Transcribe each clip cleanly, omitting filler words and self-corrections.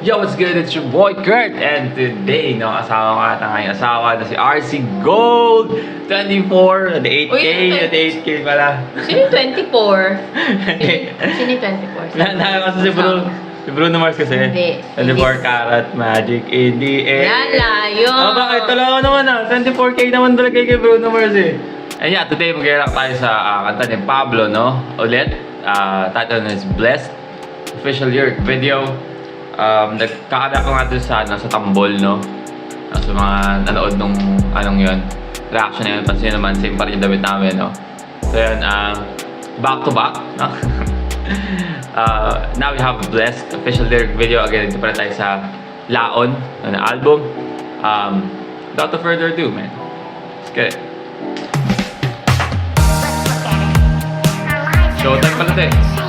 Yo, what's good? It's your boy Kurt, and today, no, asawa ko ata ngayon. Asawa na si RC Gold 24, the 8K, Uy, the 8K pala. Sino yung 24? Sino yung 24? Naalala kasi si Bruno Mars kasi. Hindi. 24 karat magic in the air. Yan, layo. Bakit? Talaga naman 24K naman talaga kay Bruno Mars eh. And yeah, today mag-react tayo sa kanta ni Pablo, no? Ulit. Title is Blessed. Official lyric video. Nagkakada ko nga dun sa Tambol, no? Sa mga nanood nung anong yun. Reaction na yun. Pansin naman, same pa rin yung damit namin, no? So yun, back to back, no? Now we have Blessed. Official lyric video. Again, ito pala tayo sa Laon, na album. Without further ado, man. Let's get it. Showtime pala ito eh.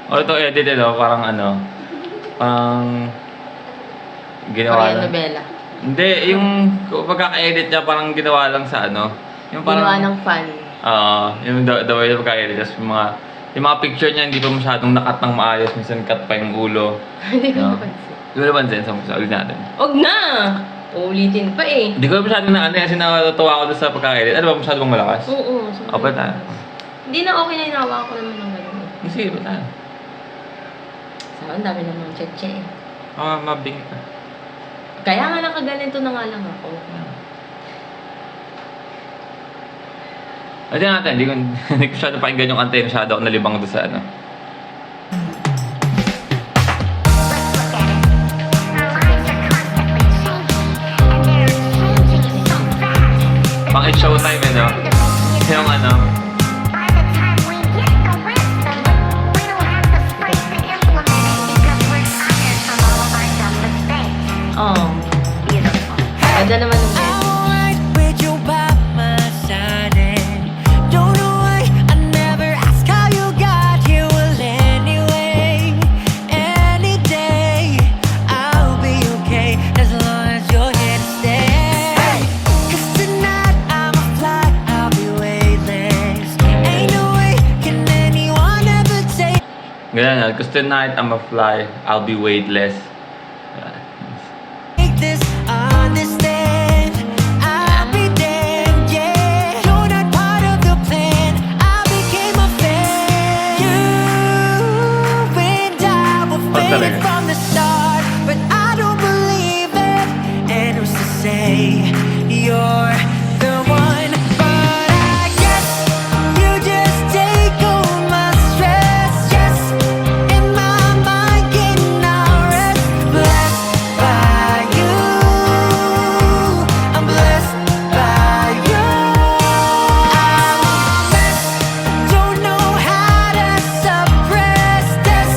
O ito edit no? Parang ano, parang ginawa lang. Novela. Hindi, yung pagkaka-edit niya parang ginawa lang sa ano. Yung parang, Ginawa ng fan. yung the way na pagka-edit. Tapos yung mga picture niya hindi pa masyadong nakat ng maayos. Minsan cut pa yung ulo. Hindi ko No? napansin. Di ba napansin? Sa ulit natin. Huwag na! Uulitin pa eh. Hindi ko masyadong na ano kasi natutuwa ako doon sa pagka-edit. Ano ba masyadong malakas? Oo. O ba tayo? Hindi na okay na inawa ko naman ng gano'n. Sige ba tayo? Ang dami namang cheche eh. Mabing ka. Kaya nga nakaganito na nga lang ako. Ito natin, hindi ko masyado pakinggan yung kanta, masyado ako nalibang doon sa ano. Pang it's showtime eh, no? Yung ano, Oo. Ganda naman ng bed. ganyan, cause tonight I'm a fly, I'll be weightless. From the start, but I don't believe it. And who's to say you're the one? But I guess you just take all my stress. Yes, in my mind, getting no rest. Blessed by you, I'm blessed by you. I'm a mess, don't know how to suppress this.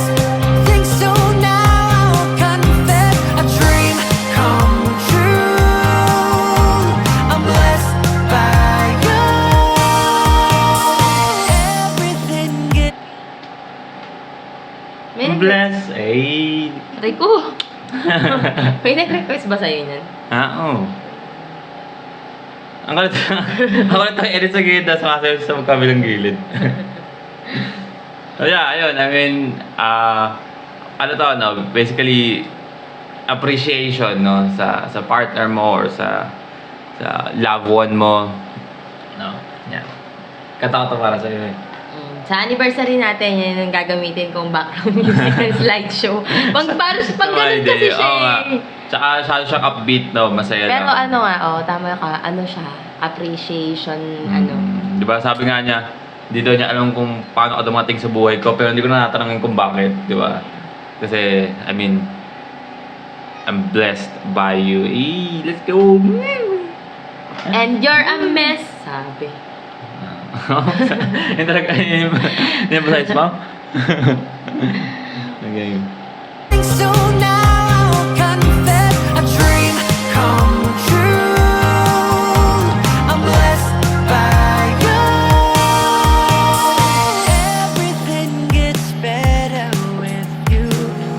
Think so now, I'll confess. A dream come true. I'm blessed by you. Everything gets May Bless, ay. Rico! May nag-request ba sa'yo yan? Oo. Ang kulit ang edit sa gilid, tapos sumasayaw sa magkabilang gilid. So yeah, ayun, I mean, ano to, no, basically, appreciation, no, sa partner mo or sa loved one mo. No, yeah. Kata ko to para sa'yo eh. Sa anniversary natin, yan ang gagamitin kong background music ng slideshow. Pag ganun kasi siya Oo nga. eh. Tsaka siyang upbeat daw, masaya Pero daw. ano nga, tama ka, ano siya, appreciation, ano. Di ba sabi nga niya, hindi daw niya alam kung paano ako dumating sa buhay ko, pero hindi ko na natanongin kung bakit, di ba? Kasi, I mean, I'm blessed by you. Let's go! And you're a mess, sabi. Yan talaga, yan ba size mo? Okay. So now I'll confess a dream come true. I'm blessed by you. Everything gets better with you.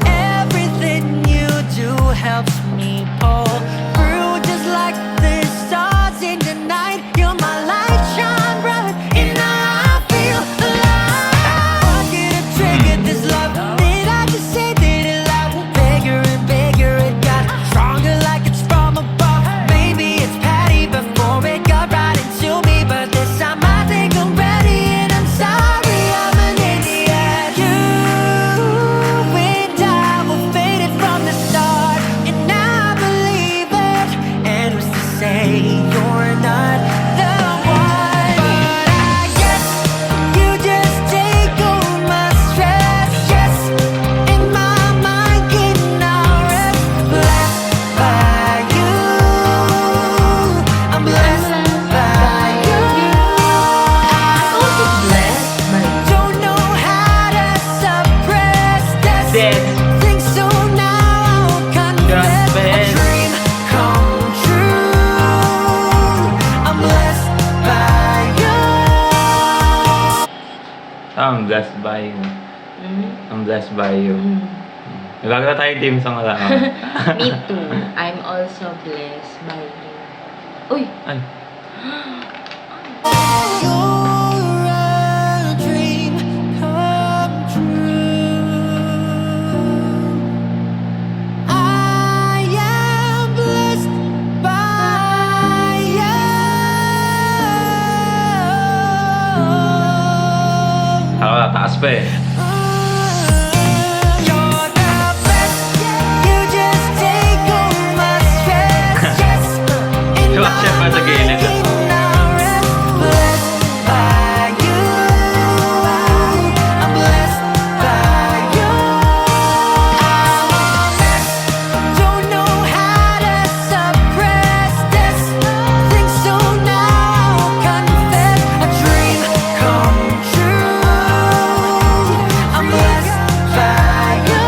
Everything you do helps me pull through. Just like the stars in the night, you're my light, shine bright, and I feel alive. I could have triggered this love. Did I just say that it loud? Bigger and bigger, it got stronger like it's from above. Maybe it's patty before it got right into me, but this time I think I'm ready and I'm sorry I'm an idiot. You and I were fated from the start, and I believe it. And who's to say you're not the one? But I guess you just take all my stress. Yes, in my mind getting all rest. Blessed by you, I'm blessed by you. Also blessed by you. Don't know how to suppress this. This. Think so now I'll confess. A dream come true. I'm blessed by you. I'm blessed by you. I'm blessed by you. Nagagawa tayong team song wala. Me too. I'm also blessed by you. Uy! Ay. You're a dream come true. I am blessed by you. Taas pa eh. You're the best. You just take all my stress. Yes, in Diba, my siya pa sa gilid? mind, I'm blessed by you. I'm blessed by you. I'm a mess. Don't know how to suppress this. Think so now I'll confess. A dream come true. I'm blessed by you.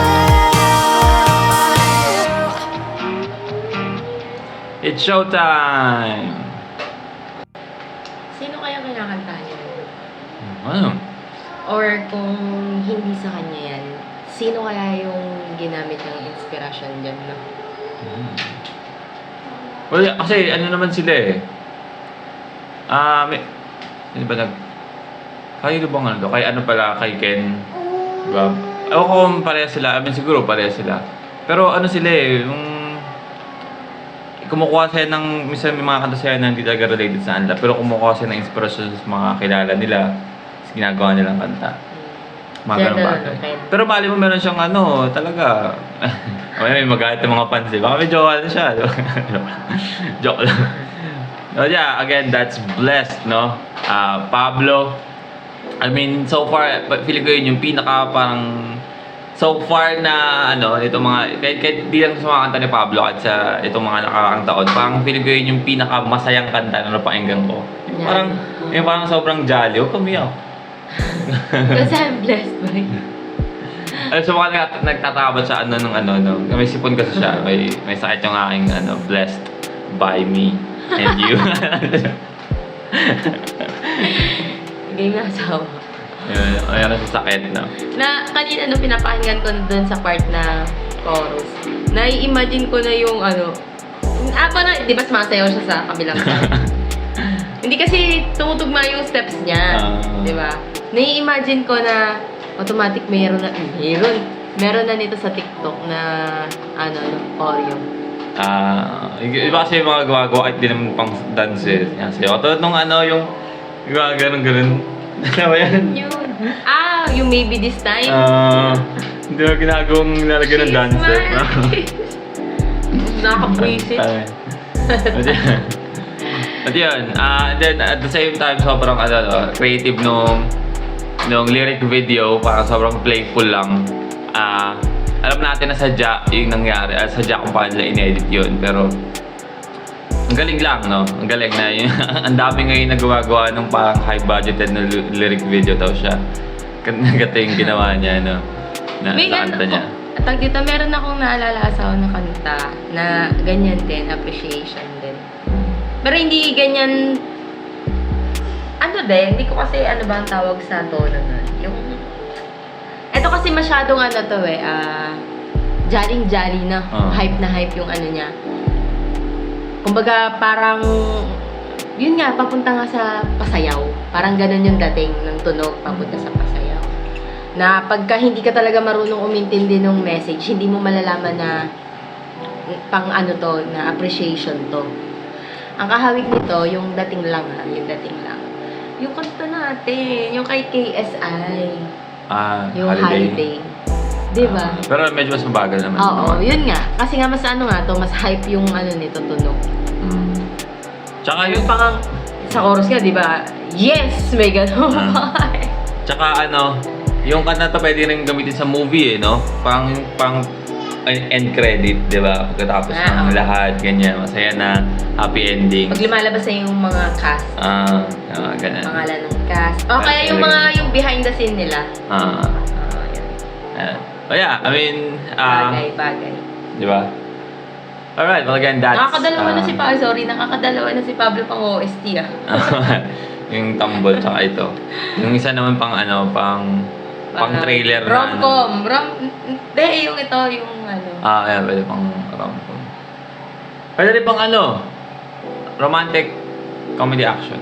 It's showtime! Sino kaya kinakanta niya? Ano? Or kung hindi sa kanya yan, sino kaya yung ginamit ng inspirasyon dyan, no? Well, kasi ano naman sila eh. May... Ano ba nag... Kayo bang ano to? Kay ano pala, kay Ken. Diba? Ewan ko kung pareha sila. I mean, siguro pareha sila. Pero ano sila eh, yung... Kumukuha sila ng... Minsan may mga kanta sila na hindi talaga related sa kanila. Pero kumukuha sila ng inspirasyon sa mga kilala nila. Tapos ginagawa nilang kanta. Mga Sila ganun talaga, bagay. Ken. Pero mali mo meron siyang ano, talaga. May magalit ng mga fans eh. Baka may jowa na siya. Diba? Joke lang. So yeah, again, that's blessed, no? Pablo. I mean, so far, feeling ko yun yung pinaka parang so far na ano, itong mga, kahit di lang sa mga kanta ni Pablo at sa itong mga nakakang taon, parang feeling ko yun yung pinaka masayang kanta na napakinggan ko. Yeah. Parang sobrang jolly. Huwag kumiyak. Kasi I'm blessed by you. Ay, sa mga nagtatakot sa ano nung ano, no? May sipon kasi siya. May sakit yung aking ano, blessed by me and you. Game na asawa. Ayun na sa sakit, no? Na kanina nung pinapakinggan ko dun sa part na chorus, nai-imagine ko na yung ano, parang, di ba sumasayaw siya sa kabilang side? Hindi kasi tumutugma yung steps niya, di ba? Nai-imagine ko na automatic meron na nito sa TikTok na ano, choreo. Iba kasi yung mga gawa-gawa kahit di naman pang dance eh. Yan sa'yo. Katulad nung ano, yung ganun. Ano ba yan? Yun. Yung maybe this time. Hindi mo ginagawang nilalagyan ng dance eh. Nakaka-buisit. At yun, and then at the same time, sobrang creative nung lyric video, parang sobrang playful lang. Alam natin na sadya yung nangyari, sadya kung paano nila in-edit yun, pero ang galing lang, no? Ang galing na yun. Ang dami ngayon na gumagawa ng parang high-budgeted na lyric video daw siya. Ganito yung ginawa niya, no? Na kanta niya. At dito, meron akong naalala sa na kanta na ganyan din, appreciation din. Pero hindi ganyan, hindi ko kasi ano ba ang tawag sa tono nun. Ito kasi masyadong jaring-jari na, hype na hype yung ano niya. Kumbaga parang, yun nga, papunta nga sa pasayaw. Parang ganun yung dating ng tunog, papunta sa pasayaw. Na pagka hindi ka talaga marunong umintindi ng message, hindi mo malalaman na pang na appreciation to. Ang kahawig nito, yung dating lang yung dating lang. Yung kanta natin, yung kay KSI. Yung Holiday. Diba? Pero medyo mas mabagal naman. Oo, yun nga. Kasi nga mas mas hype yung nito, tunog. Tsaka yung pang sa chorus nga, diba? Yes! May gano'n. Tsaka yung kanta to pwede rin gamitin sa movie no? Pang end credit, diba? Pagkatapos ng lahat, ganyan. Masaya na, happy ending. Pag lumalabas na yung mga cast. Ganun. Pangalan ng cast. O kaya yung behind the scene nila. Yun. Oh yeah, I mean, bagay. Di ba? Alright, well again, that's... Nakakadalawa na si Pablo pang OST yung tambol tsaka ito. Yung isa naman pang pang trailer na rom-com. Yung ito, yung yeah, pwede pang rom-com. Pwede rin pang romantic comedy action.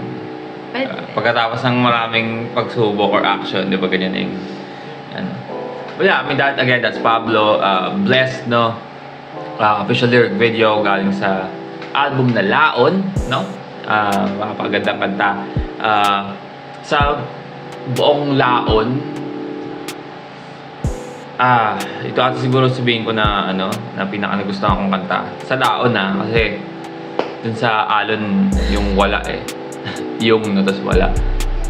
Pwede. Pagkatapos ng maraming pagsubok or action, di ba ganyan yung But yeah, I mean that's Pablo, Blessed, no? Official lyric video galing sa album na Laon, no? Makapagandang kanta. Sa buong Laon, ito ata siguro sabihin ko na na pinaka nagustuhan kong kanta. Sa Laon kasi dun sa Alon yung wala yung tapos wala.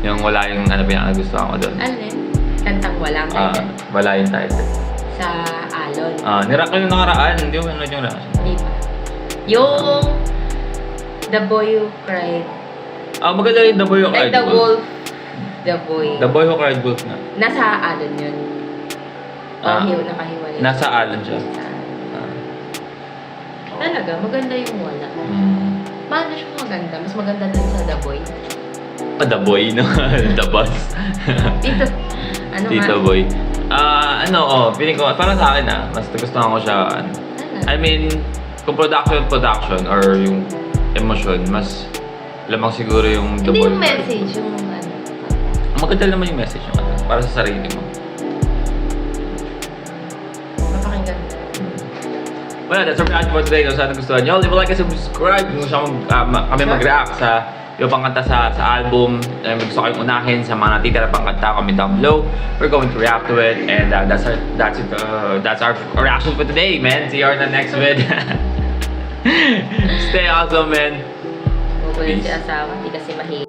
Yung wala yung pinaka nagustuhan ko dun. Alin? Kantang walang title? Wala yung title. Sa Alon? Nirak ko yung nakaraan. Hindi ko yung reaction. Hindi pa. Yung The Boy Who Cried. Maganda yung The Boy Who Cried Wolf. The Boy. The Boy Who Cried Wolf na. Nasa Alon yun. Nakahiwalay. Nasa Alon siya. Talaga, maganda yung wala. Paano siya maganda? Mas maganda dun sa The Boy. The Boy, no? The Boss. Tito Boy. Feeling ko, para sa akin mas gustuhan ko siya, I mean, kung production or yung emotion, mas lamang siguro yung The Boy. Hindi Boy. yung message, yung Maganda naman yung message yung para sa sarili mo. Mapakinggan. Well, that's our reaction for today. Sana gustuhan nyo. Leave a like and subscribe kung gusto kami mag-react sa yung pangkanta sa album. Gusto kayong unahin sa mga natitira pangkanta, comment down below. We're going to react to it, and that's our reaction for today, man. See you on the next vid. Stay awesome, man. Bubulan si asawa, hindi kasi mahilig.